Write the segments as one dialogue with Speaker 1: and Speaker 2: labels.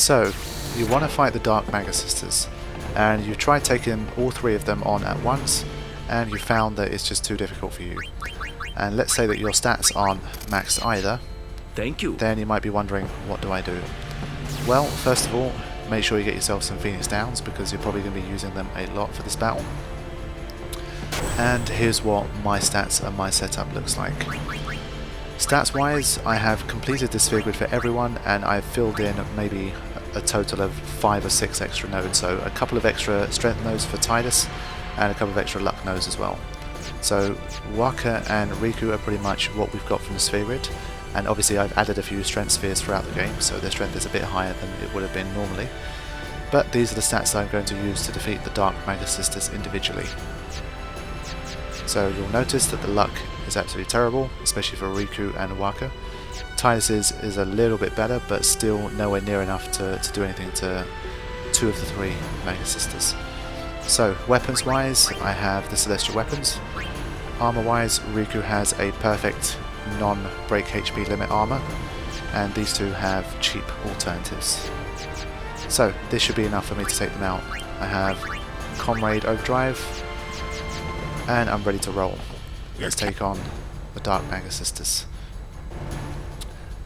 Speaker 1: So, you want to fight the Dark Magus Sisters, and you tried taking all three of them on at once, and you found that it's just too difficult for you. And let's say that your stats aren't maxed either.
Speaker 2: Thank you.
Speaker 1: Then you might be wondering, what do I do? Well, first of all, make sure you get yourself some Phoenix Downs, because you're probably going to be using them a lot for this battle. And here's what my stats and my setup looks like. Stats wise, I have completed this sphere grid for everyone, and I've filled in maybe a total of 5 or 6 extra nodes, so a couple of extra strength nodes for Tidus and a couple of extra luck nodes as well. So Waka and Riku are pretty much what we've got from the sphere grid, and obviously I've added a few strength spheres throughout the game, so their strength is a bit higher than it would have been normally. But these are the stats that I'm going to use to defeat the Dark Magus Sisters individually. So you'll notice that the luck is absolutely terrible, especially for Riku and Waka. Tidus is a little bit better, but still nowhere near enough to do anything to 2 of the 3 Magus Sisters. So weapons wise, I have the Celestial Weapons. Armor wise, Riku has a perfect non-break HP limit armor, and these two have cheap alternatives. So this should be enough for me to take them out. I have Comrade Overdrive, and I'm ready to roll. Let's take on the Dark Magus Sisters.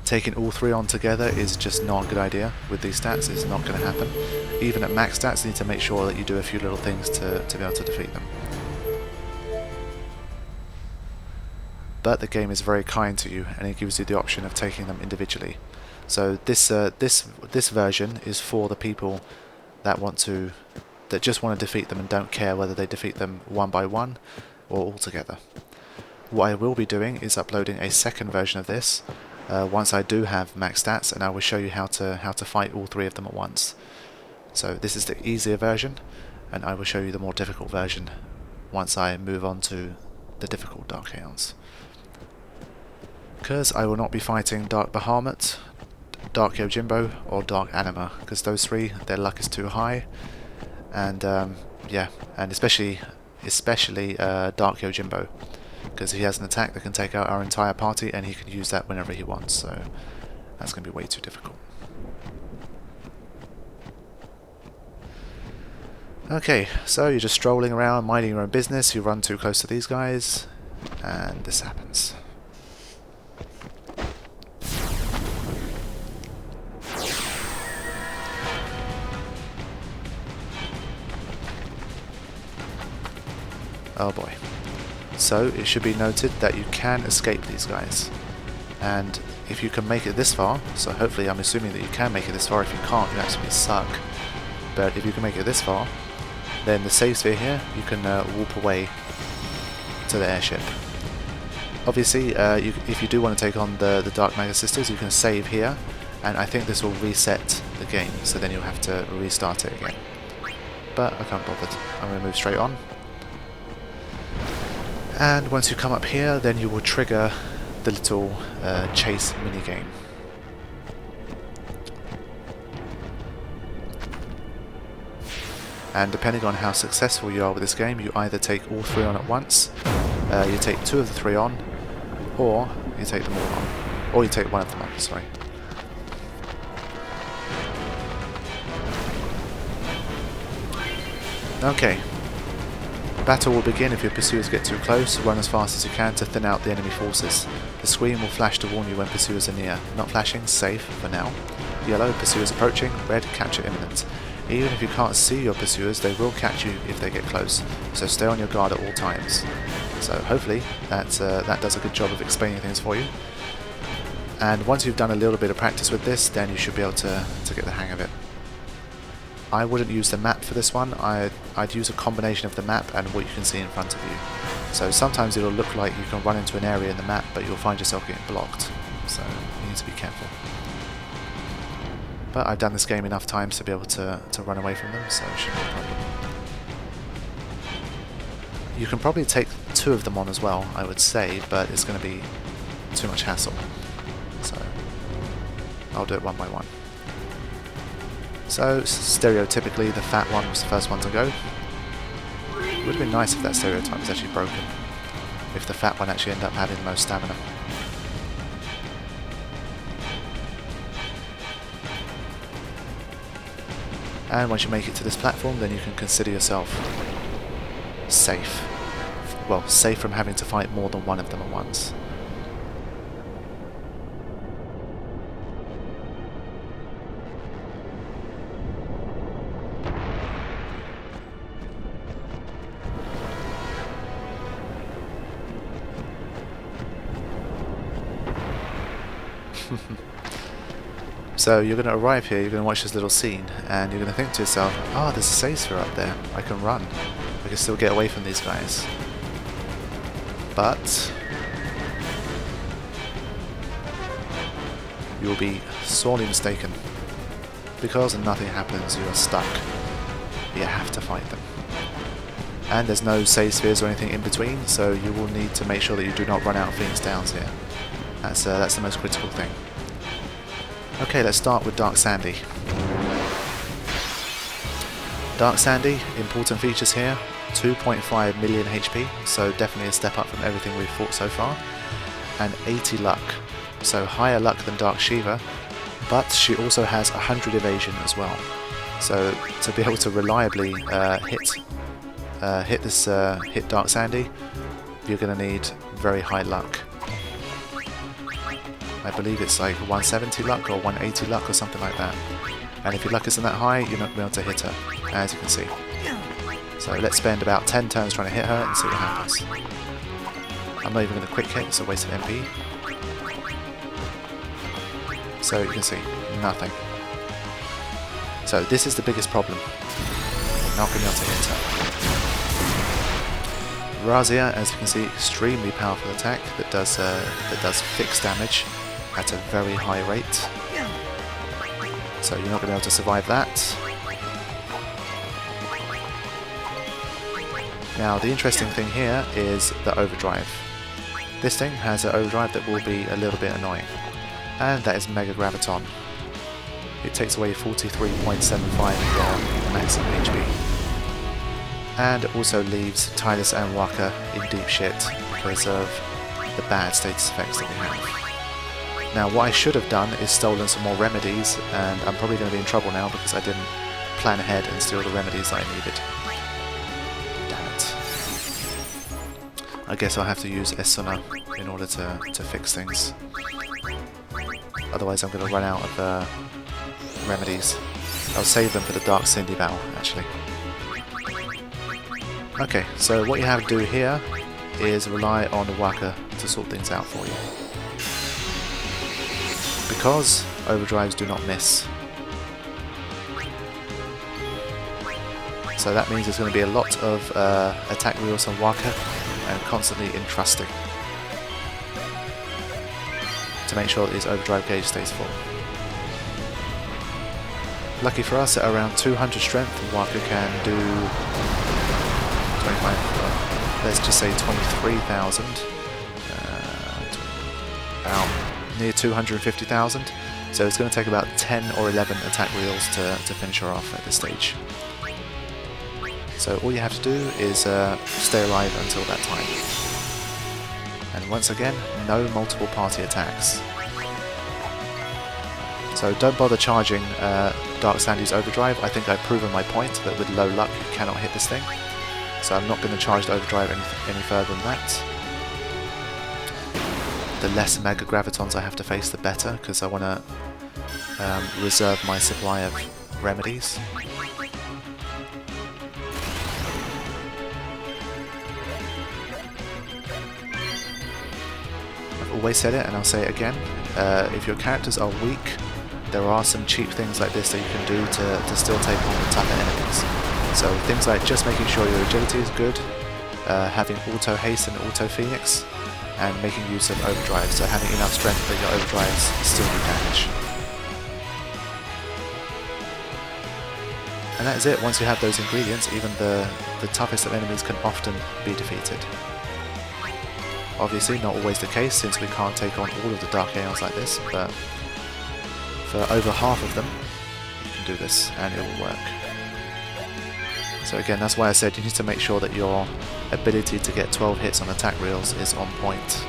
Speaker 1: Taking all 3 on together is just not a good idea with these stats. It's not going to happen. Even at max stats, you need to make sure that you do a few little things to be able to defeat them. But the game is very kind to you, and it gives you the option of taking them individually. So this version is for the people that just want to defeat them and don't care whether they defeat them one by one or all together. What I will be doing is uploading a second version of this once I do have max stats, and I will show you how to fight all 3 of them at once. So this is the easier version, and I will show you the more difficult version once I move on to the difficult Dark Aeons. Because I will not be fighting Dark Bahamut, Dark Yojimbo, or Dark Anima, because those 3, their luck is too high, and yeah, and especially Dark Yojimbo, because he has an attack that can take out our entire party, and he can use that whenever he wants, so that's going to be way too difficult. Okay, so you're just strolling around, minding your own business, you run too close to these guys, and this happens. Oh boy. So it should be noted that you can escape these guys, and if you can make it this far, so hopefully I'm assuming that you can make it this far. If you can't, you actually suck. But if you can make it this far, then the save sphere here, you can warp away to the airship. Obviously, if you do want to take on the Dark Magus Sisters, you can save here, and I think this will reset the game, so then you'll have to restart it again. But I can't bother. I'm going to move straight on. And once you come up here, then you will trigger the little chase minigame. And depending on how successful you are with this game, you either take all 3 on at once, you take 2 of the 3 on, or you take them all on. Or you take 1 of them on, sorry. Okay. Battle will begin if your pursuers get too close. Run as fast as you can to thin out the enemy forces. The screen will flash to warn you when pursuers are near. Not flashing, safe for now. Yellow, pursuers approaching. Red, capture imminent. Even if you can't see your pursuers, they will catch you if they get close, so stay on your guard at all times. So hopefully that does a good job of explaining things for you. And once you've done a little bit of practice with this, then you should be able to get the hang of it. I wouldn't use the map for this one. I'd use a combination of the map and what you can see in front of you. So sometimes it'll look like you can run into an area in the map, but you'll find yourself getting blocked. So you need to be careful. But I've done this game enough times to be able to run away from them, so it shouldn't be a problem. You can probably take 2 of them on as well, I would say, but it's going to be too much hassle. So I'll do it one by one. So stereotypically the fat one was the first one to go. It would have been nice if that stereotype was actually broken. If the fat one actually ended up having the most stamina. And once you make it to this platform, then you can consider yourself safe. Well, safe from having to fight more than one of them at once. So you're going to arrive here, you're going to watch this little scene, and you're going to think to yourself, ah, there's a save sphere up there, I can run, I can still get away from these guys. But you will be sorely mistaken, because nothing happens, you are stuck. You have to fight them. And there's no save spheres or anything in between, so you will need to make sure that you do not run out of Phoenix Downs here. That's the most critical thing. Okay, let's start with Dark Sandy. Dark Sandy, important features here, 2.5 million HP, so definitely a step up from everything we've fought so far, and 80 luck, so higher luck than Dark Shiva, but she also has 100 evasion as well. So to be able to reliably hit Dark Sandy, you're going to need very high luck. I believe it's like 170 luck or 180 luck or something like that. And if your luck isn't that high, you're not going to be able to hit her, as you can see. So let's spend about 10 turns trying to hit her and see what happens. I'm not even going to quick hit, it's a waste of MP. So you can see, nothing. So this is the biggest problem. Not going to be able to hit her. Razia, as you can see, extremely powerful attack that does fixed damage at a very high rate. So you're not going to be able to survive that. Now the interesting thing here is the overdrive. This thing has an overdrive that will be a little bit annoying, and that is Mega Graviton. It takes away 43.75 of your maximum HP. And it also leaves Tidus and Waka in deep shit because of the bad status effects that we have. Now what I should have done is stolen some more remedies, and I'm probably going to be in trouble now because I didn't plan ahead and steal the remedies that I needed. Damn it. I guess I'll have to use Esuna in order to fix things. Otherwise I'm going to run out of remedies. I'll save them for the Dark Cindy battle, actually. Okay, so what you have to do here is rely on the Waka to sort things out for you. Because overdrives do not miss. So that means there's going to be a lot of attack reels on Waka and constantly entrusting to make sure that his overdrive gauge stays full. Lucky for us, at around 200 strength, Waka can do 25, let's just say 23,000, about near 250,000, so it's going to take about 10 or 11 attack reels to finish her off at this stage. So all you have to do is stay alive until that time. And once again, no multiple party attacks. So don't bother charging Dark Sandy's overdrive. I think I've proven my point that with low luck you cannot hit this thing. So I'm not going to charge the overdrive any further than that. The less Mega Gravitons I have to face, the better, because I want to reserve my supply of remedies. I've always said it, and I'll say it again. If your characters are weak, there are some cheap things like this that you can do to still take on the tougher enemies. So things like just making sure your agility is good, having auto haste and auto phoenix, and making use of overdrive, so having enough strength that your overdrives still do damage. And that is it. Once you have those ingredients, even the toughest of enemies can often be defeated. Obviously not always the case, since we can't take on all of the Dark Aeons like this, but for over half of them you can do this and it will work. So again, that's why I said you need to make sure that your ability to get 12 hits on attack reels is on point.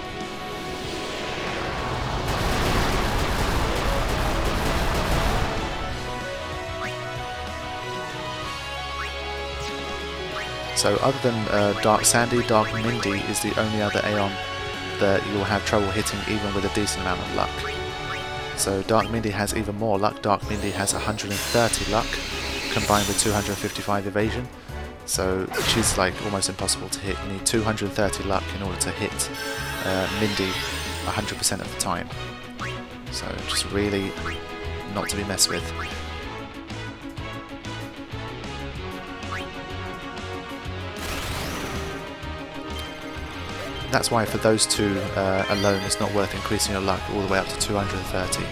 Speaker 1: So other than Dark Sandy, Dark Mindy is the only other Aeon that you'll have trouble hitting even with a decent amount of luck. So Dark Mindy has even more luck. Dark Mindy has 130 luck combined with 255 evasion. So she's like almost impossible to hit. You need 230 luck in order to hit Mindy 100% of the time. So just really not to be messed with. That's why for those two alone it's not worth increasing your luck all the way up to 230.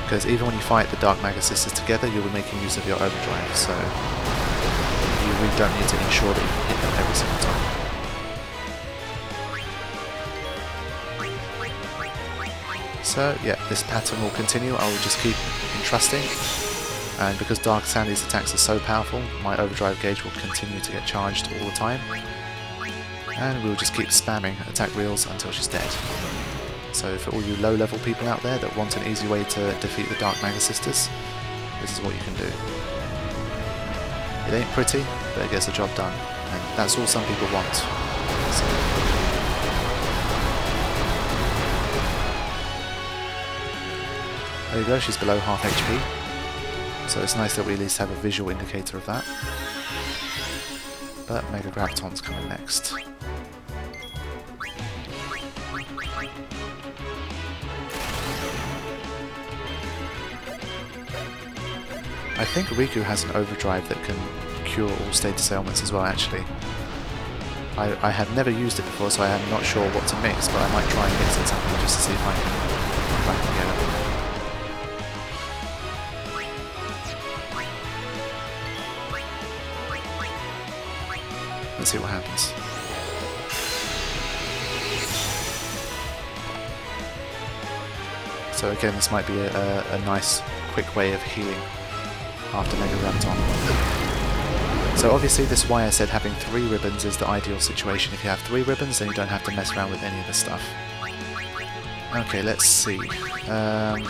Speaker 1: Because even when you fight the Dark Magus Sisters together, you'll be making use of your overdrive, so you really don't need to ensure that you can hit them every single time. So yeah, this pattern will continue. I will just keep entrusting, and because Dark Sandy's attacks are so powerful, my overdrive gauge will continue to get charged all the time, and we'll just keep spamming attack reels until she's dead. So for all you low level people out there that want an easy way to defeat the Dark Magus Sisters, this is what you can do. It ain't pretty, but it gets the job done, and that's all some people want. So there you go, she's below half HP, so it's nice that we at least have a visual indicator of that. But Mega Graviton's coming next. I think Riku has an overdrive that can cure all status ailments as well, actually. I have never used it before, so I am not sure what to mix, but I might try and mix it something just to see if I can get it. Let's see what happens. So again, this might be a nice, quick way of healing after Mega Graviton. So obviously this is why I said having 3 ribbons is the ideal situation. If you have 3 ribbons, then you don't have to mess around with any of the stuff. Okay, let's see. I'm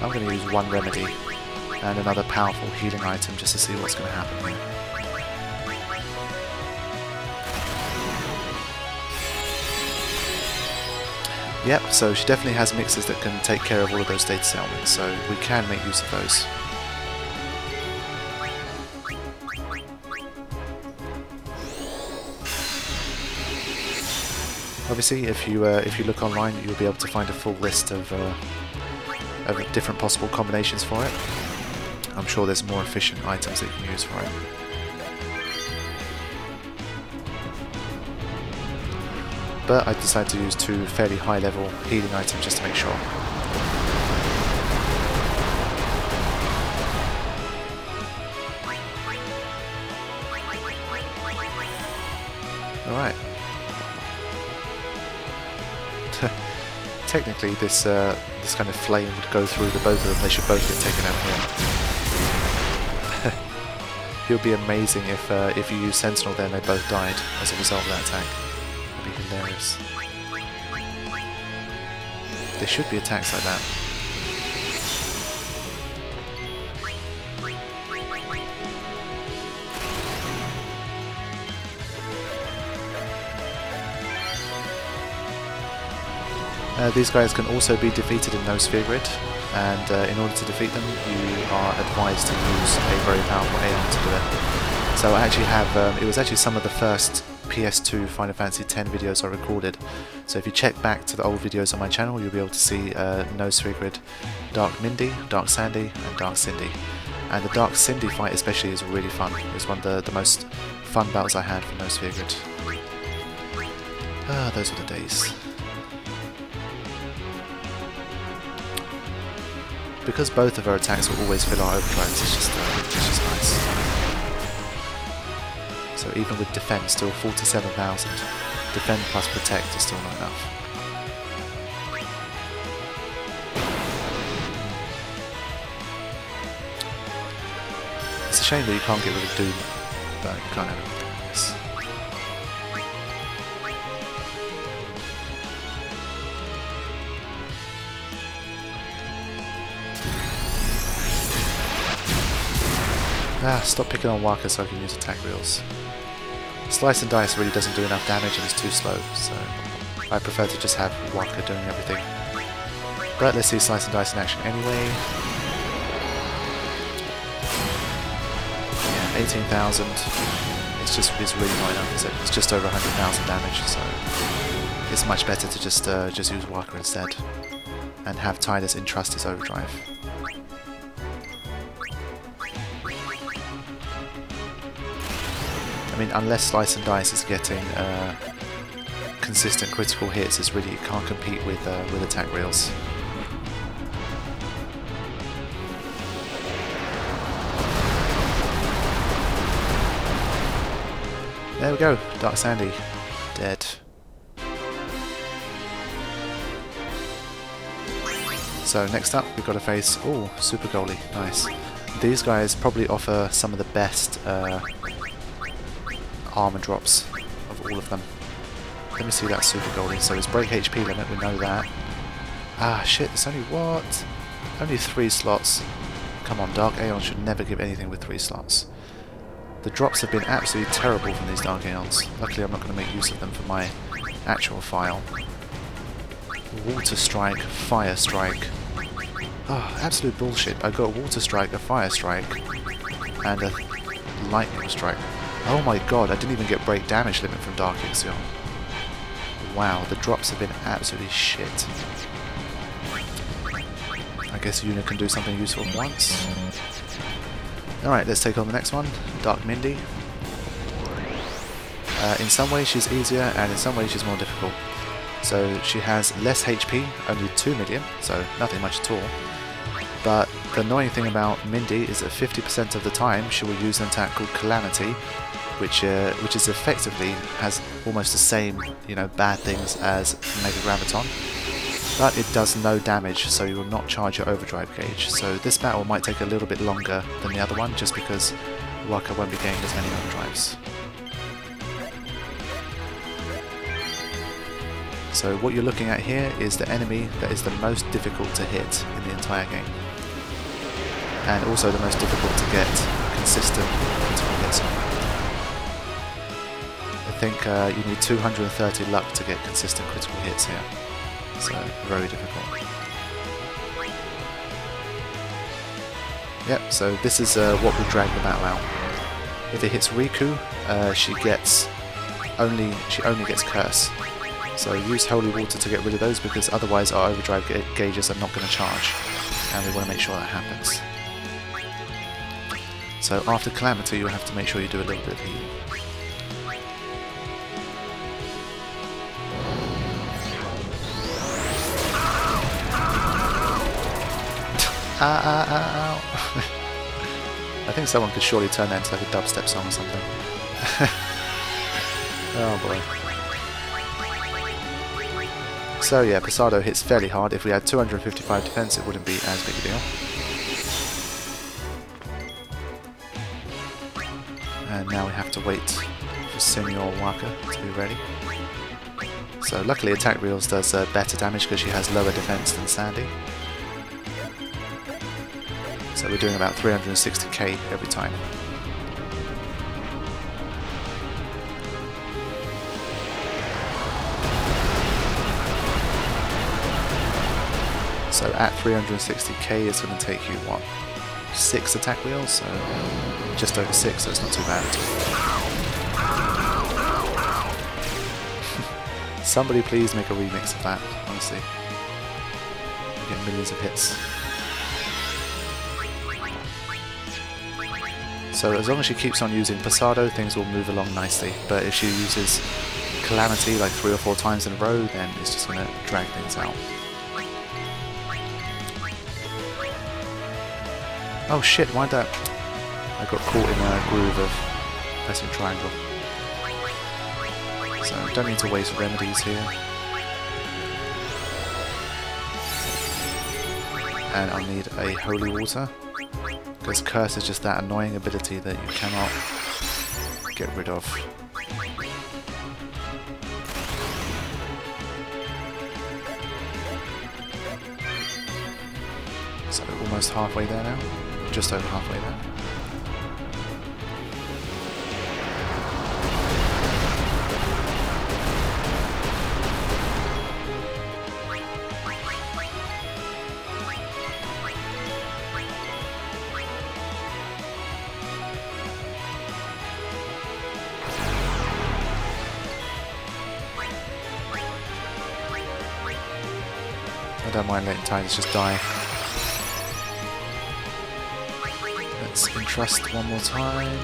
Speaker 1: going to use one remedy and another powerful healing item just to see what's going to happen here. Yep, so she definitely has mixes that can take care of all of those status ailments, so we can make use of those. Obviously, if you look online, you'll be able to find a full list of different possible combinations for it. I'm sure there's more efficient items that you can use for it. But I decided to use 2 fairly high level healing items just to make sure. Alright. Technically this kind of flame would go through the both of them. They should both get taken out here. It would be amazing if you used Sentinel there and they both died as a result of that attack. That'd be hilarious. There should be attacks like that. These guys can also be defeated in no sphere grid, and in order to defeat them you are advised to use a very powerful Aeon to do it. So I actually have, it was actually some of the first PS2 Final Fantasy X videos I recorded, so if you check back to the old videos on my channel you'll be able to see no sphere grid, Dark Mindy, Dark Sandy and Dark Cindy. And the Dark Cindy fight especially is really fun. It was one of the most fun battles I had for no sphere grid. Ah, those were the days. Because both of her attacks will always fill our overdrives, it's just nice. So even with defense, still 47,000. Defend plus protect is still not enough. It's a shame that you can't get rid of Doom, but you can't have everything, I guess. Stop picking on Waka so I can use attack reels. Slice and Dice really doesn't do enough damage and is too slow, so I prefer to just have Waka doing everything. But let's see Slice and Dice in action anyway. Yeah, 18,000. It's really not enough, is it? It's just over 100,000 damage, so it's much better to just use Waka instead and have Tidus entrust his overdrive. I mean, unless Slice and Dice is getting consistent critical hits, it can't compete with attack reels. There we go, Dark Sandy, dead. So next up we've got to face, oh, Super Goalie, nice. These guys probably offer some of the best armor drops of all of them. Let me see that Super Goalie. So it's break HP limit, we know that. Ah shit, it's only what? Only 3 slots. Come on, Dark Aeons should never give anything with 3 slots. The drops have been absolutely terrible from these Dark Aeons. Luckily I'm not going to make use of them for my actual file. Water Strike, Fire Strike. Oh, absolute bullshit. I got a Water Strike, a Fire Strike, and a Lightning Strike. Oh my god, I didn't even get break damage limit from Dark Aeons. Wow, the drops have been absolutely shit. I guess Yuna can do something useful once. Alright, let's take on the next one, Dark Mindy. In some ways she's easier, and in some ways she's more difficult. So she has less HP, only 2 million, so nothing much at all. But the annoying thing about Mindy is that 50% of the time she will use an attack called Calamity, which is effectively has almost the same, bad things as Mega Graviton, but it does no damage, so you will not charge your overdrive gauge. So this battle might take a little bit longer than the other one, just because Waka won't be getting as many overdrives. So what you're looking at here is the enemy that is the most difficult to hit in the entire game, and also the most difficult to get consistent hits on. I think you need 230 luck to get consistent critical hits here, so very difficult. Yep, so this is what will drag the battle out. If it hits Riku, she only gets Curse. So use Holy Water to get rid of those, because otherwise our overdrive gauges are not going to charge, and we want to make sure that happens. So after Calamity you have to make sure you do a little bit of healing. Ow. I think someone could surely turn that into like a dubstep song or something. Oh boy. So yeah, Pasado hits fairly hard. If we had 255 defense, it wouldn't be as big a deal. And now we have to wait for Senior Waka to be ready. So luckily Attack Reels does better damage because she has lower defense than Sandy. So we're doing about 360k every time. So at 360k it's going to take you, what, 6 attack wheels? So just over 6, so it's not too bad at all. Somebody please make a remix of that, honestly. You get millions of hits. So as long as she keeps on using Pasado, things will move along nicely, but if she uses Calamity like 3 or 4 times in a row, then it's just going to drag things out. Oh shit, why'd that... I got caught in a groove of pressing triangle. So don't need to waste remedies here. And I'll need a Holy Water, because Curse is just that annoying ability that you cannot get rid of. So almost halfway there now. Just over halfway there. don't mind letting Tidus just die. Let's entrust one more time.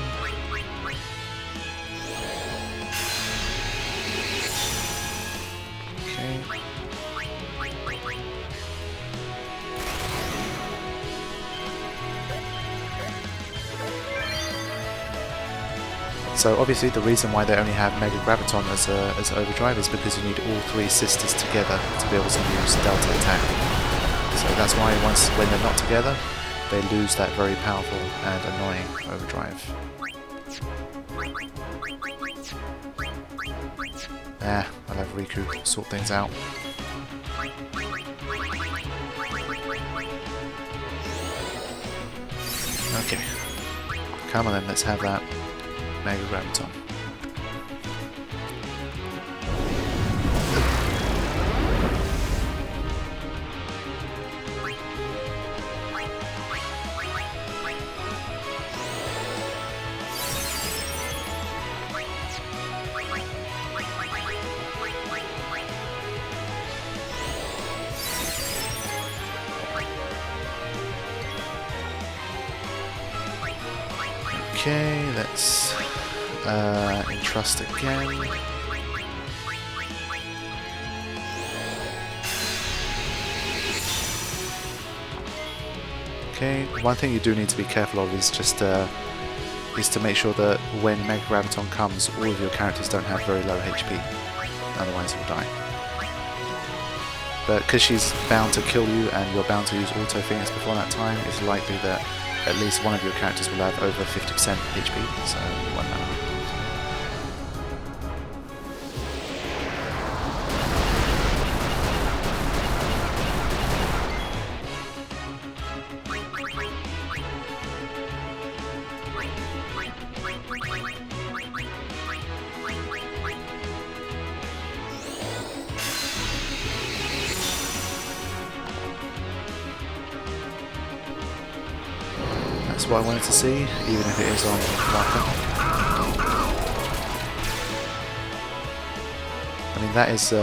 Speaker 1: Okay. So obviously the reason why they only have Mega Graviton as overdrive is because you need all three sisters together to be able to use Delta attack. So that's why when they're not together, they lose that very powerful and annoying overdrive. I'll have Riku sort things out. Okay. Come on then, let's have that Mega Graviton. Okay, let's entrust again. Okay, one thing you do need to be careful of is just is to make sure that when Mega Graviton comes, all of your characters don't have very low HP, otherwise you'll die. But because she's bound to kill you and you're bound to use Auto Phoenix before that time, it's likely that at least one of your characters will have over 50% HP, so it won't matter. That's what I wanted to see, even if it is on Dark. I mean, that is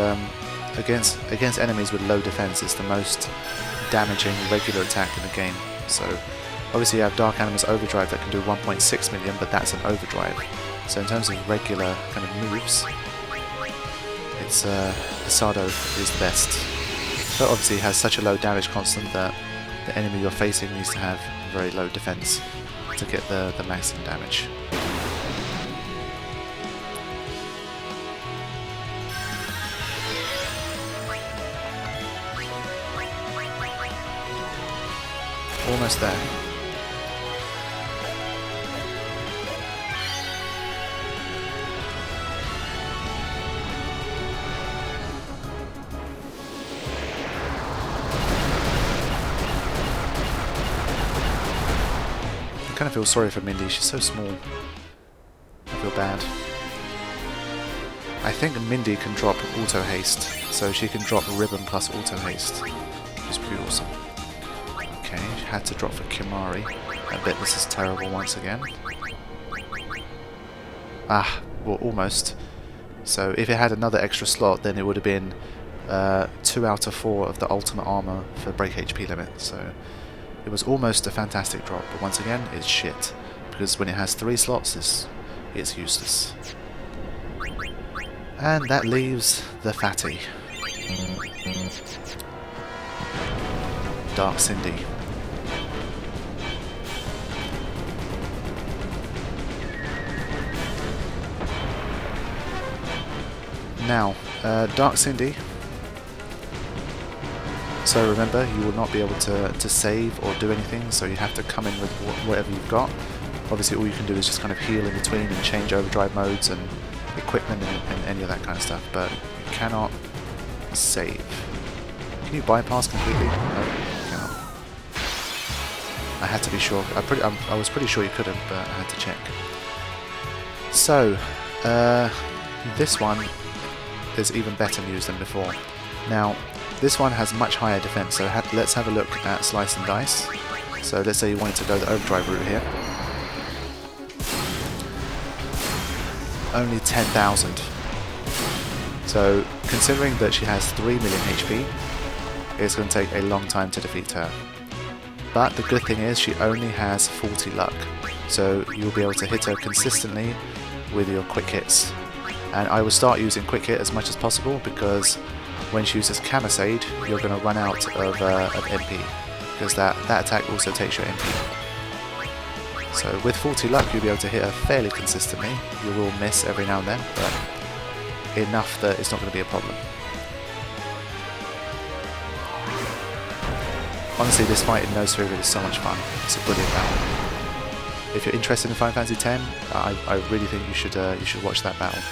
Speaker 1: against enemies with low defense, it's the most damaging regular attack in the game. So obviously you have Dark Animus Overdrive that can do 1.6 million, but that's an overdrive. So in terms of regular kind of moves, it's Asado is the best. But obviously it has such a low damage constant that the enemy you're facing needs to have very low defense to get the maximum damage. Almost there. I kind of feel sorry for Mindy, she's so small. I feel bad. I think Mindy can drop Auto Haste, so she can drop Ribbon plus Auto Haste, which is pretty awesome. Okay, she had to drop for Kimari. I bet this is terrible once again. Ah, well, almost. So if it had another extra slot, then it would have been 2 out of 4 of the ultimate armor for break HP limit, so it was almost a fantastic drop, but once again, it's shit. Because when it has 3 slots, it's useless. And that leaves the fatty. Dark Cindy. Now, Dark Cindy. So remember, you will not be able to save or do anything, so you have to come in with whatever you've got. Obviously all you can do is just kind of heal in between and change overdrive modes and equipment and any of that kind of stuff, but you cannot save. Can you bypass completely? No, you cannot. I had to be sure. I was pretty sure you couldn't, but I had to check. So, this one, there's even better news than before. Now, this one has much higher defense, so let's have a look at Slice and Dice. So let's say you wanted to go the overdrive route here. Only 10,000. So considering that she has 3 million HP, it's going to take a long time to defeat her. But the good thing is she only has 40 luck, so you'll be able to hit her consistently with your quick hits. And I will start using quick hit as much as possible, because when she uses Camisade, you're going to run out of MP, because that attack also takes your MP. So with 40 luck you'll be able to hit her fairly consistently. You will miss every now and then, but enough that it's not going to be a problem. Honestly, this fight in Nose River is so much fun. It's a brilliant battle. If you're interested in Final Fantasy X, I really think you should watch that battle.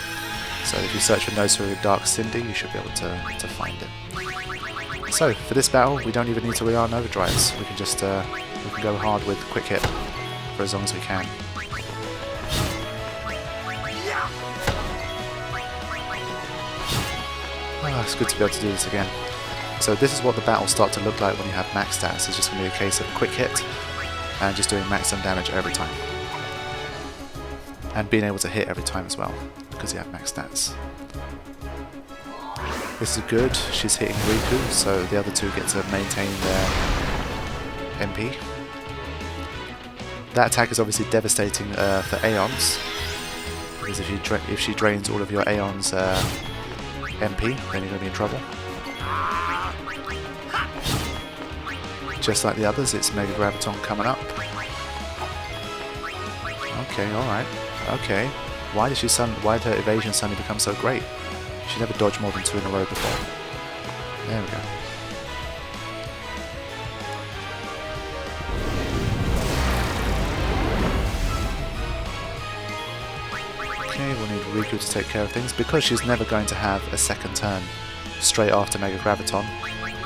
Speaker 1: So if you search for Nose River Dark Cindy, you should be able to find it. So for this battle, we don't even need to rely on overdrives. We can just we can go hard with quick hit for as long as we can. Oh, it's good to be able to do this again. So this is what the battles start to look like when you have max stats. It's just going to be a case of quick hit and just doing maximum damage every time. And being able to hit every time as well, because you have max stats. This is good. She's hitting Riku, so the other two get to maintain their MP. That attack is obviously devastating for Aeons, because if she drains all of your Aeons MP, then you're going to be in trouble. Just like the others, it's Mega Graviton coming up. Okay, alright. Okay. Why did her evasion suddenly become so great? She never dodged more than 2 in a row before. There we go. Okay, we'll need Riku to take care of things. Because she's never going to have a second turn straight after Mega Graviton,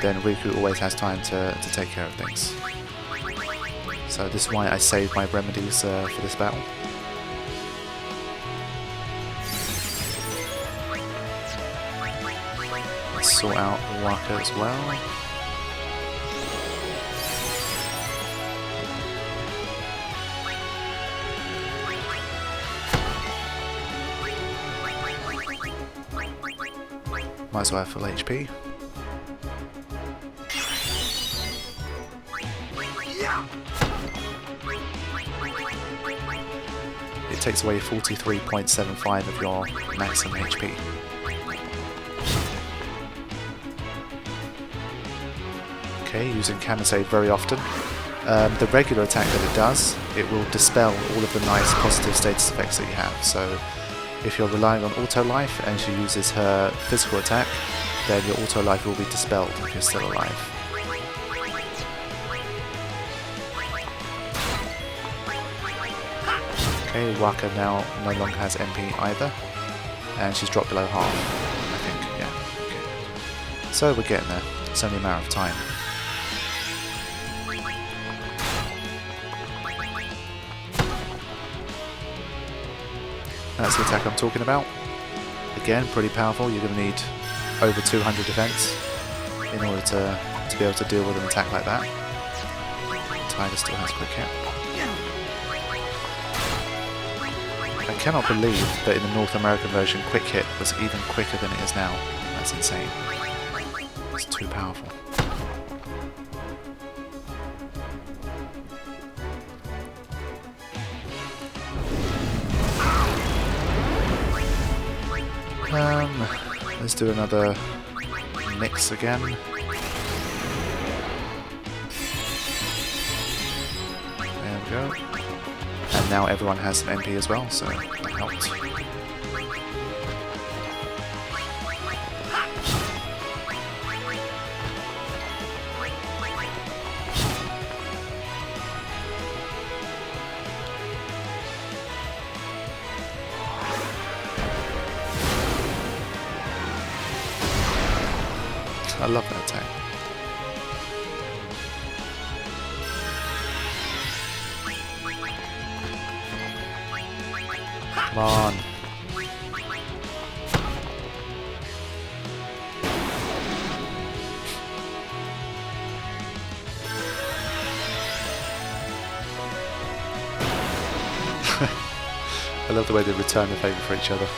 Speaker 1: then Riku always has time to take care of things. So this is why I saved my remedies for this battle. Let's sort out Waka as well. Might as well have full HP. It takes away 43.75 of your maximum HP. Okay, using Camisade very often. The regular attack that it does, it will dispel all of the nice positive status effects that you have. So if you're relying on auto life and she uses her physical attack, then your auto life will be dispelled if you're still alive. Okay, Waka now no longer has MP either, and she's dropped below half, I think, yeah. Okay. So we're getting there, it's only a matter of time. That's the attack I'm talking about. Again, pretty powerful. You're going to need over 200 defense in order to be able to deal with an attack like that. Tiger still has quick hit. I cannot believe that in the North American version quick hit was even quicker than it is now. That's insane. It's too powerful. Let's do another mix again. There we go. And now everyone has some MP as well, so that helped. I love that attack. Come on. I love the way they return the favour for each other.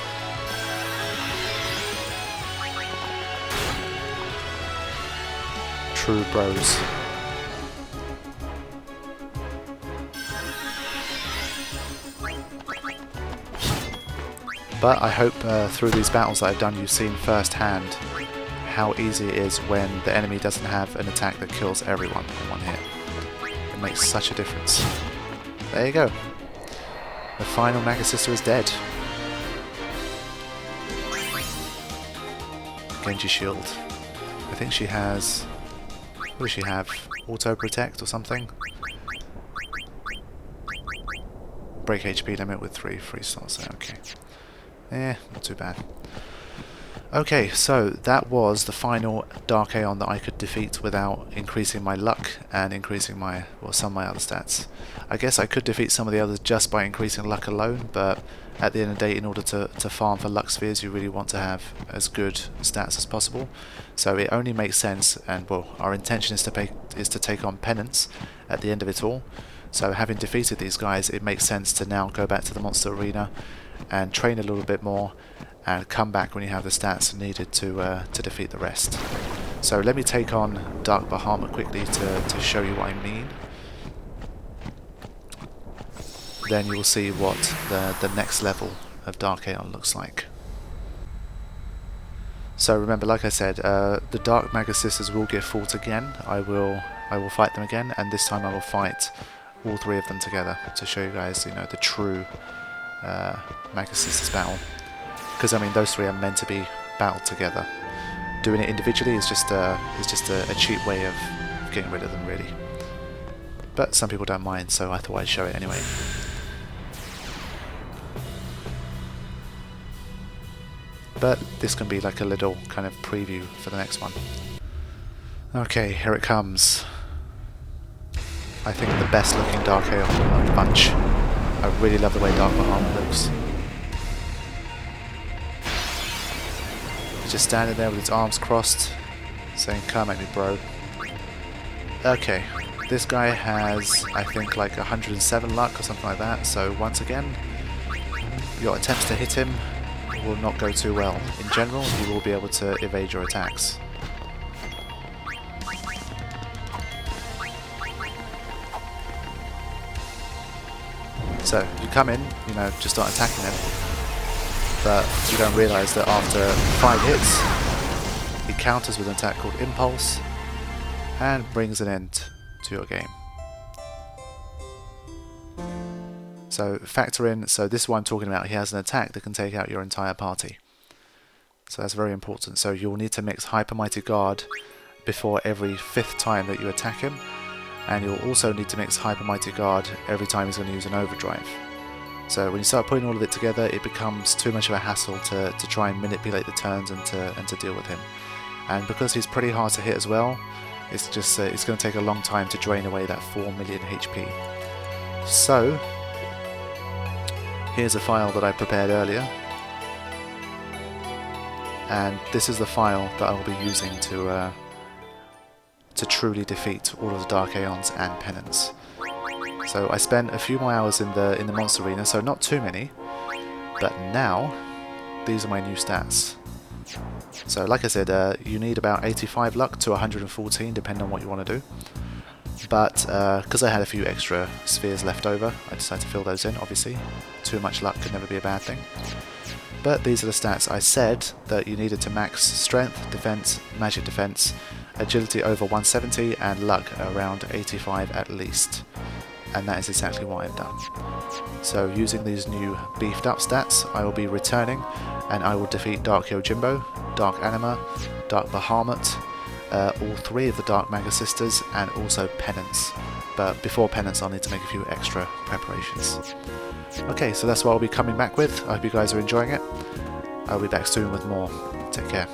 Speaker 1: true bros. But I hope through these battles that I've done you've seen firsthand how easy it is when the enemy doesn't have an attack that kills everyone in one hit. It makes such a difference. There you go. The final Magus Sister is dead. Genji shield. I think she has... what does she have? Auto protect or something? Break HP limit with 3 free slots. Okay. Not too bad. Okay, so that was the final Dark Aeon that I could defeat without increasing my luck and increasing my, well, some of my other stats. I guess I could defeat some of the others just by increasing luck alone, but at the end of the day, in order to farm for luck spheres, you really want to have as good stats as possible. So it only makes sense, and well, our intention is to take on penance at the end of it all. So having defeated these guys, it makes sense to now go back to the monster arena and train a little bit more, and come back when you have the stats needed to defeat the rest. So let me take on Dark Valefor quickly to show you what I mean. Then you will see what the next level of Dark Aeon looks like. So remember, like I said, the Dark Magus Sisters will get fought again. I will fight them again, and this time I will fight all 3 of them together to show you guys, you know, the true Magus Sisters battle. Because I mean, those 3 are meant to be battled together. Doing it individually is just a cheap way of getting rid of them, really. But some people don't mind, so I thought I'd show it anyway. But this can be like a little kind of preview for the next one. Okay, here it comes. I think the best looking Dark Aeon of the bunch. I really love the way Dark Valefor looks. He's just standing there with his arms crossed, saying, "Come at me, bro." Okay, this guy has, I think, like 107 luck or something like that, so once again, your attempts to hit him will not go too well. In general, you will be able to evade your attacks. So, you come in, you know, just start attacking him, but you don't realise that after 5 hits, he counters with an attack called Impulse, and brings an end to your game. So factor in, so this is what I'm talking about, he has an attack that can take out your entire party. So that's very important. So you'll need to mix Hyper Mighty Guard before every 5th time that you attack him, and you'll also need to mix Hyper Mighty Guard every time he's going to use an overdrive. So when you start putting all of it together, it becomes too much of a hassle to try and manipulate the turns and to deal with him. And because he's pretty hard to hit as well, it's just it's going to take a long time to drain away that 4 million HP. So here's a file that I prepared earlier, and this is the file that I will be using to truly defeat all of the Dark Aeons and Penance. So I spent a few more hours in the monster arena, so not too many, but now these are my new stats. So like I said, you need about 85 luck to 114 depending on what you want to do. But because I had a few extra spheres left over, I decided to fill those in, obviously. Too much luck could never be a bad thing. But these are the stats. I said that you needed to max strength, defense, magic defense, agility over 170, and luck around 85 at least. And that is exactly what I've done. So using these new beefed up stats, I will be returning, and I will defeat Dark Yojimbo, Dark Anima, Dark Bahamut, all 3 of the Dark Magus Sisters, and also Penance. But before Penance, I'll need to make a few extra preparations. Okay, so that's what I'll be coming back with. I hope you guys are enjoying it. I'll be back soon with more. Take care.